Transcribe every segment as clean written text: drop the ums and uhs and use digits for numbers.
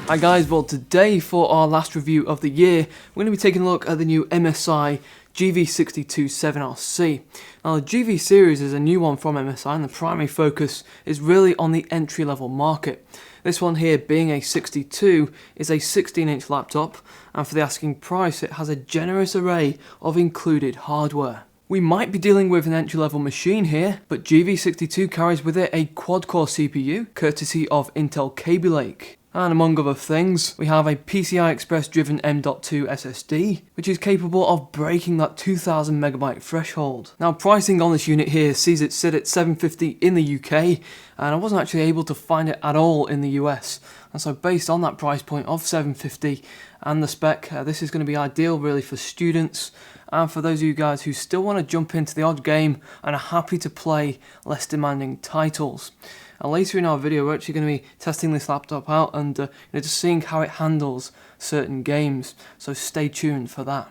Hi guys, well today for our last review of the year, we're going to be taking a look at the new MSI GV62 7RC. Now the GV series is a new one from MSI and the primary focus is really on the entry level market. This one here being a 62 is a 16-inch laptop, and for the asking price it has a generous array of included hardware. We might be dealing with an entry-level machine here, but GV62 carries with it a quad-core CPU, courtesy of Intel Kaby Lake. And among other things, we have a PCI Express driven M.2 SSD, which is capable of breaking that 2000 megabyte threshold. Now pricing on this unit here sees it sit at $750 in the UK, and I wasn't actually able to find it at all in the US. And so based on that price point of $750 and the spec, this is going to be ideal really for students and for those of you guys who still want to jump into the odd game and are happy to play less demanding titles. Later in our video we're actually going to be testing this laptop out and just seeing how it handles certain games, so stay tuned for that.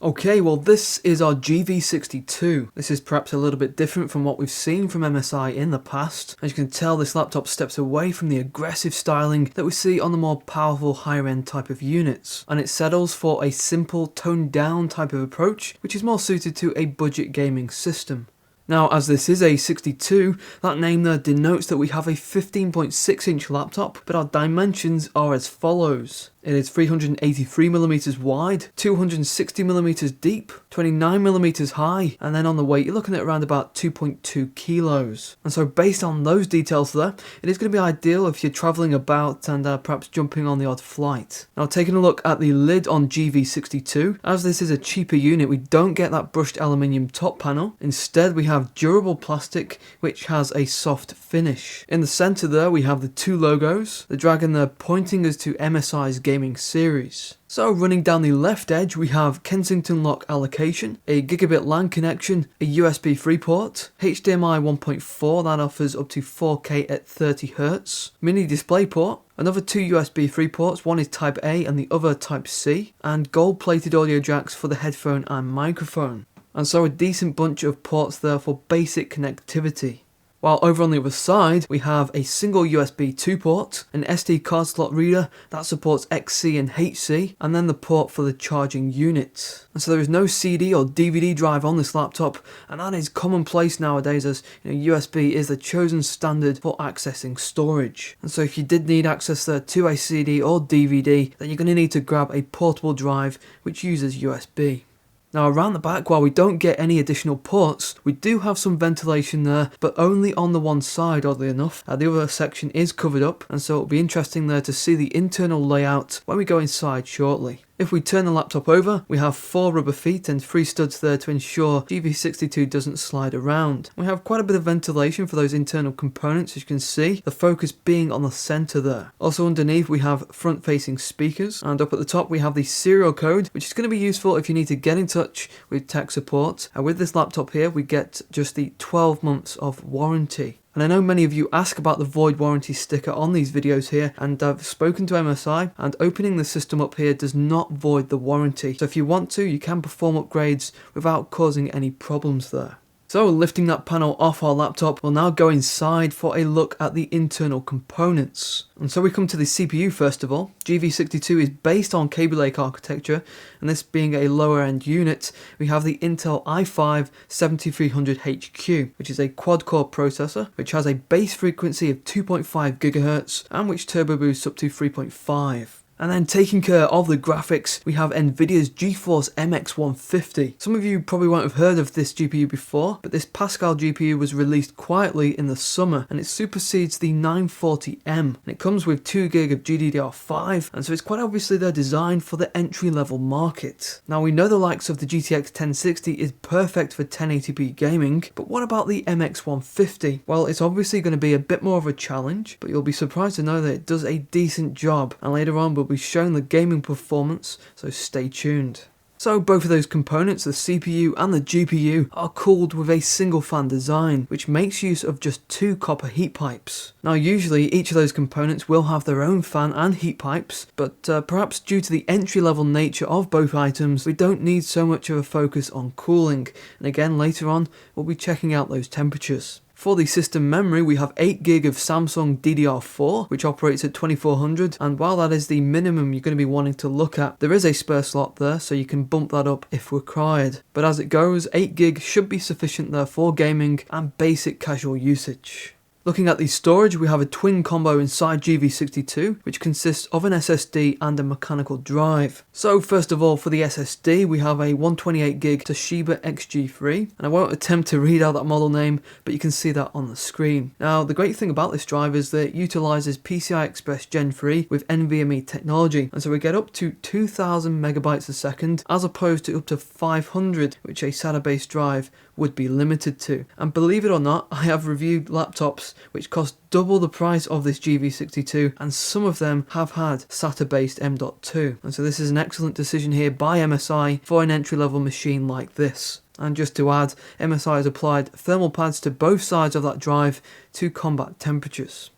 Okay, well this is our GV62. This is perhaps a little bit different from what we've seen from MSI in the past. As you can tell, this laptop steps away from the aggressive styling that we see on the more powerful higher end type of units, and it settles for a simple toned down type of approach which is more suited to a budget gaming system. Now, as this is a 62, that name there denotes that we have a 15.6 inch laptop, but our dimensions are as follows. It is 383mm wide, 260mm deep, 29mm high, and then on the weight you're looking at around about 2.2 kilos. And so based on those details there, it is going to be ideal if you're travelling about and perhaps jumping on the odd flight. Now taking a look at the lid on GV62, as this is a cheaper unit we don't get that brushed aluminium top panel. Instead we have durable plastic which has a soft finish. In the centre there we have the two logos, the dragon there pointing us to MSI's gaming series. So running down the left edge we have Kensington lock allocation, a gigabit LAN connection, a USB 3 port, HDMI 1.4 that offers up to 4K at 30Hz, mini display port, another two USB 3 ports, one is Type A and the other Type C, and gold plated audio jacks for the headphone and microphone. And so a decent bunch of ports there for basic connectivity. While over on the other side, we have a single USB 2 port, an SD card slot reader that supports XC and HC, and then the port for the charging unit. And so there is no CD or DVD drive on this laptop, and that is commonplace nowadays as USB is the chosen standard for accessing storage. And so if you did need access there to a CD or DVD, then you're going to need to grab a portable drive which uses USB. Now around the back, while we don't get any additional ports, we do have some ventilation there, but only on the one side oddly enough. The other section is covered up, and so it'll be interesting there to see the internal layout when we go inside shortly. If we turn the laptop over, we have 4 rubber feet and 3 studs there to ensure GV62 doesn't slide around. We have quite a bit of ventilation for those internal components, as you can see, the focus being on the centre there. Also underneath we have front facing speakers, and up at the top we have the serial code, which is going to be useful if you need to get in touch with tech support. And with this laptop here we get just the 12 months of warranty. And I know many of you ask about the void warranty sticker on these videos here, and I've spoken to MSI, and opening the system up here does not void the warranty. So if you want to, you can perform upgrades without causing any problems there. So lifting that panel off our laptop, we'll now go inside for a look at the internal components. And so we come to the CPU first of all. GV62 is based on Kaby Lake architecture, and this being a lower end unit, we have the Intel i5-7300HQ, which is a quad-core processor, which has a base frequency of 2.5 GHz and which turbo boosts up to 3.5. And then taking care of the graphics, we have Nvidia's GeForce MX 150. Some of you probably won't have heard of this GPU before, but this Pascal GPU was released quietly in the summer, and it supersedes the 940M. And it comes with 2GB of GDDR5, and so it's quite obviously they're designed for the entry-level market. Now we know the likes of the GTX 1060 is perfect for 1080p gaming, but what about the MX 150? Well, it's obviously going to be a bit more of a challenge, but you'll be surprised to know that it does a decent job, and later on we'll be showing the gaming performance, so stay tuned. So both of those components, the CPU and the GPU, are cooled with a single fan design, which makes use of just 2 copper heat pipes. Now usually each of those components will have their own fan and heat pipes, but perhaps due to the entry level nature of both items, we don't need so much of a focus on cooling, and again later on we'll be checking out those temperatures. For the system memory, we have 8GB of Samsung DDR4, which operates at 2400, and while that is the minimum you're going to be wanting to look at, there is a spare slot there, so you can bump that up if required. But as it goes, 8GB should be sufficient there for gaming and basic casual usage. Looking at the storage, we have a twin combo inside GV62, which consists of an SSD and a mechanical drive. So first of all, for the SSD, we have a 128GB Toshiba XG3, and I won't attempt to read out that model name, but you can see that on the screen. Now, the great thing about this drive is that it utilizes PCI Express Gen 3 with NVMe technology, and so we get up to 2000 megabytes a second, as opposed to up to 500, which a SATA-based drive would be limited to. And believe it or not, I have reviewed laptops which cost double the price of this GV62, and some of them have had SATA-based M.2. And so this is an excellent decision here by MSI for an entry-level machine like this. And just to add, MSI has applied thermal pads to both sides of that drive to combat temperatures.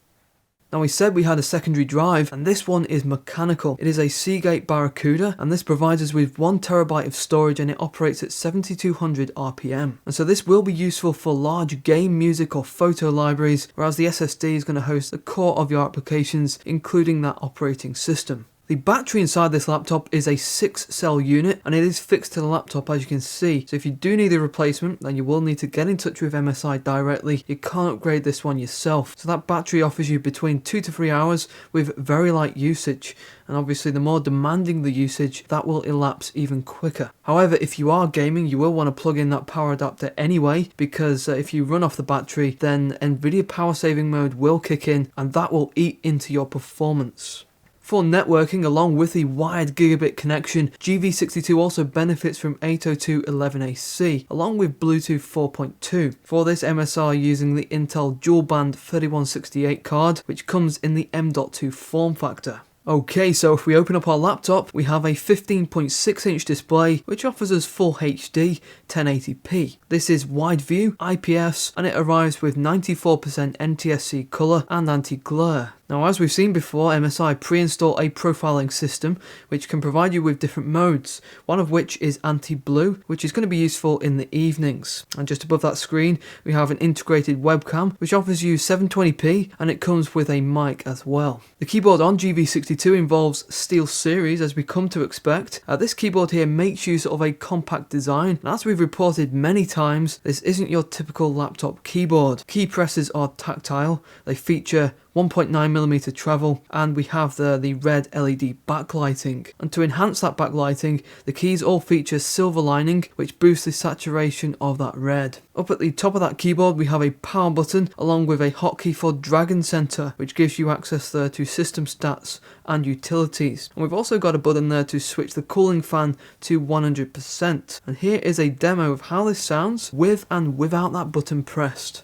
Now, we said we had a secondary drive, and this one is mechanical. It is a Seagate Barracuda, and this provides us with 1TB of storage, and it operates at 7200 RPM. And so this will be useful for large game, music or photo libraries, whereas the SSD is going to host the core of your applications, including that operating system. The battery inside this laptop is a 6-cell unit, and it is fixed to the laptop, as you can see. So if you do need a replacement, then you will need to get in touch with MSI directly. You can't upgrade this one yourself. So that battery offers you between 2 to 3 hours with very light usage. And obviously the more demanding the usage, that will elapse even quicker. However, if you are gaming, you will want to plug in that power adapter anyway, because if you run off the battery, then NVIDIA power saving mode will kick in, and that will eat into your performance. For networking, along with the wired gigabit connection, GV62 also benefits from 802.11ac, along with Bluetooth 4.2. For this, MSI are using the Intel dual-band 3168 card, which comes in the M.2 form factor. Okay, so if we open up our laptop, we have a 15.6-inch display, which offers us Full HD 1080p. This is wide view, IPS, and it arrives with 94% NTSC color and anti-glare. Now, as we've seen before, MSI pre-install a profiling system which can provide you with different modes, one of which is anti-blue, which is going to be useful in the evenings. And just above that screen, we have an integrated webcam which offers you 720p, and it comes with a mic as well. The keyboard on GV62 involves SteelSeries, as we come to expect. This keyboard here makes use of a compact design, and as we've reported many times, this isn't your typical laptop keyboard. Key presses are tactile, they feature 1.9mm travel, and we have the red LED backlighting. And to enhance that backlighting, the keys all feature silver lining, which boosts the saturation of that red. Up at the top of that keyboard, we have a power button along with a hotkey for Dragon Center, which gives you access there to system stats and utilities. And we've also got a button there to switch the cooling fan to 100%. And here is a demo of how this sounds with and without that button pressed.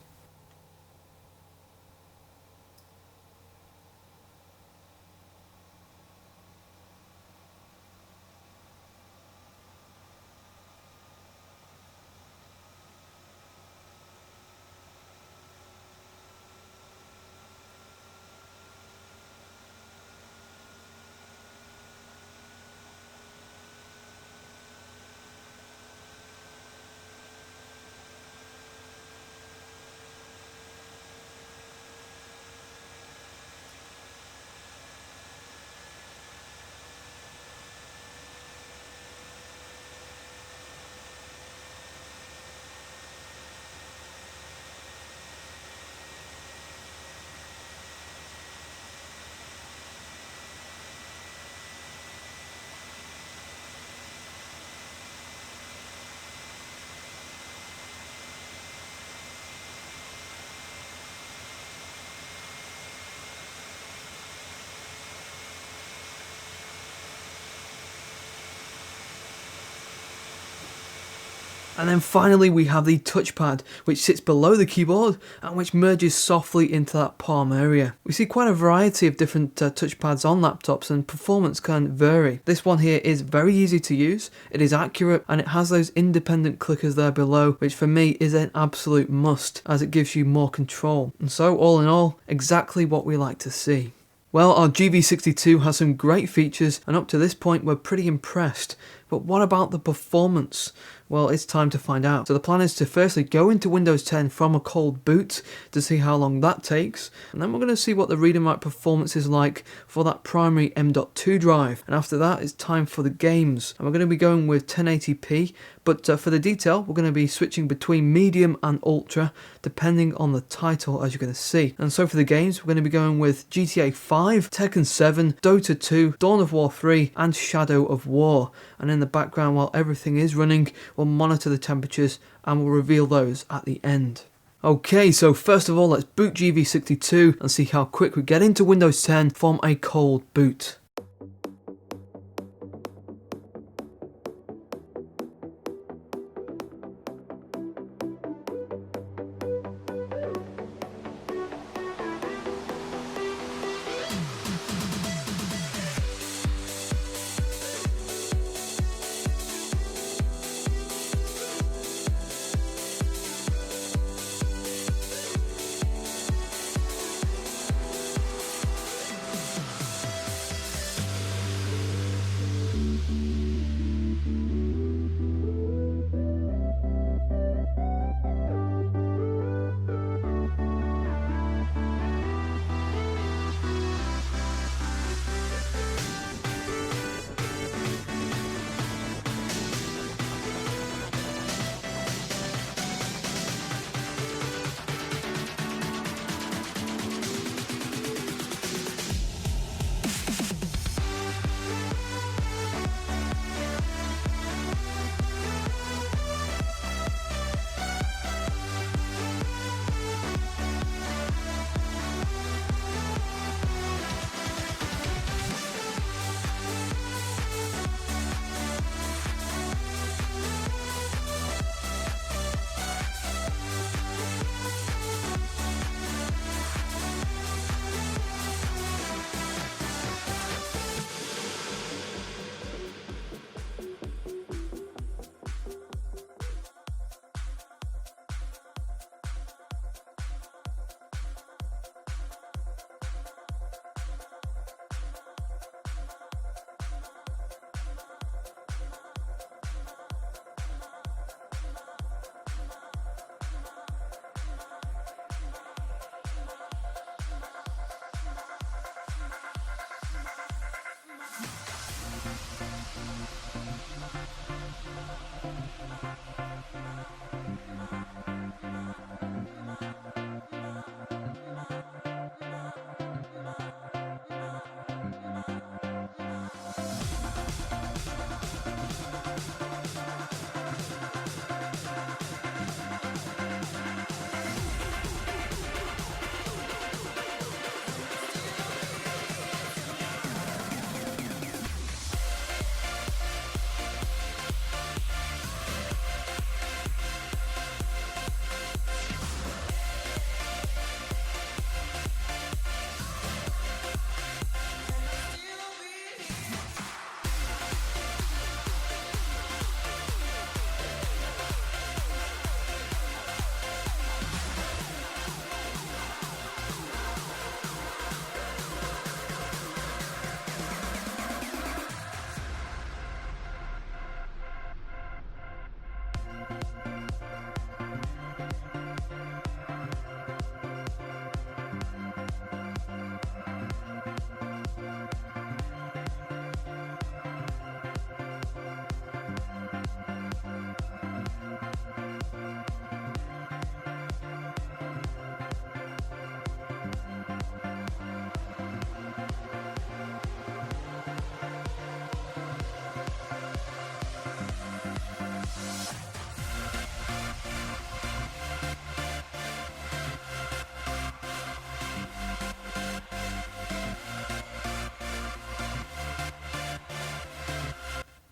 And then finally we have the touchpad, which sits below the keyboard and which merges softly into that palm area. We see quite a variety of different touchpads on laptops, and performance can vary. This one here is very easy to use, it is accurate, and it has those independent clickers there below, which for me is an absolute must as it gives you more control. And so all in all, exactly what we like to see. Well, our GV62 has some great features, and up to this point we're pretty impressed. But what about the performance? Well, it's time to find out. So the plan is to firstly go into Windows 10 from a cold boot to see how long that takes, and then we're going to see what the read and write performance is like for that primary M.2 drive. And after that, it's time for the games, and we're going to be going with 1080p, but for the detail, we're going to be switching between medium and ultra depending on the title, as you're going to see. And so for the games, we're going to be going with GTA 5, TEKKEN 7, DOTA 2, Dawn of War 3, and Shadow of War. And in the background, while everything is running, we'll monitor the temperatures and we'll reveal those at the end. Okay, so first of all, let's boot GV62 and see how quick we get into Windows 10 from a cold boot.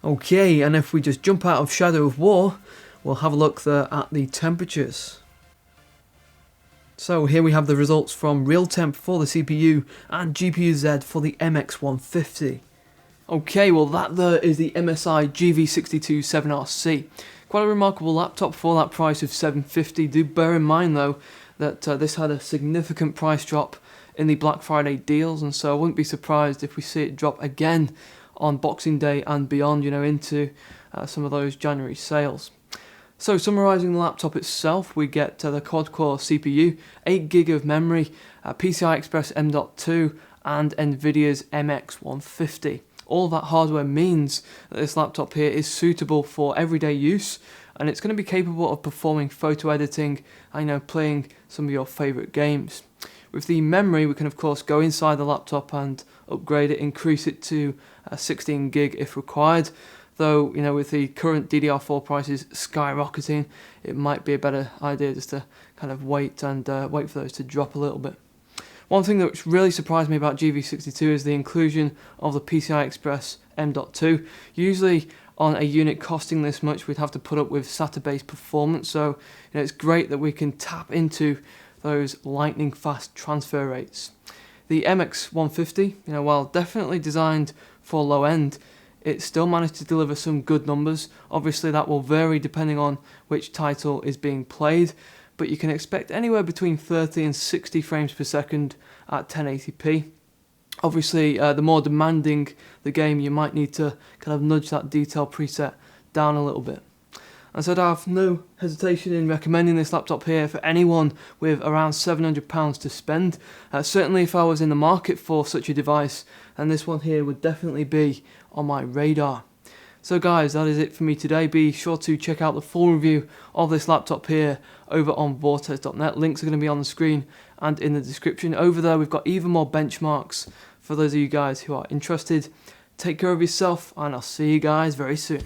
Okay, and if we just jump out of Shadow of War, we'll have a look there at the temperatures. So here we have the results from real temp for the CPU and GPU-Z for the MX150. Okay, well that there is the MSI GV62 7RC. Quite a remarkable laptop for that price of $750. Do bear in mind though that this had a significant price drop in the Black Friday deals, and so I wouldn't be surprised if we see it drop again on Boxing Day and beyond, you know, into some of those January sales. So summarising the laptop itself, we get the quad-core CPU, 8GB of memory, PCI Express M.2 and Nvidia's MX150. All that hardware means that this laptop here is suitable for everyday use, and it's going to be capable of performing photo editing and, you know, playing some of your favourite games. With the memory, we can of course go inside the laptop and upgrade it, increase it to 16GB if required. Though, you know, with the current DDR4 prices skyrocketing, it might be a better idea just to kind of wait for those to drop a little bit. One thing that really surprised me about GV62 is the inclusion of the PCI Express M.2. Usually on a unit costing this much, we'd have to put up with SATA-based performance, so, you know, it's great that we can tap into those lightning fast transfer rates. The MX150, you know, while definitely designed for low end, it still managed to deliver some good numbers. Obviously that will vary depending on which title is being played, but you can expect anywhere between 30 and 60 frames per second at 1080p. Obviously, the more demanding the game, you might need to kind of nudge that detail preset down a little bit. And so I have no hesitation in recommending this laptop here for anyone with around £700 to spend. Certainly if I was in the market for such a device, then this one here would definitely be on my radar. So guys, that is it for me today. Be sure to check out the full review of this laptop here over on vortex.net. Links are going to be on the screen and in the description. Over there we've got even more benchmarks for those of you guys who are interested. Take care of yourself, and I'll see you guys very soon.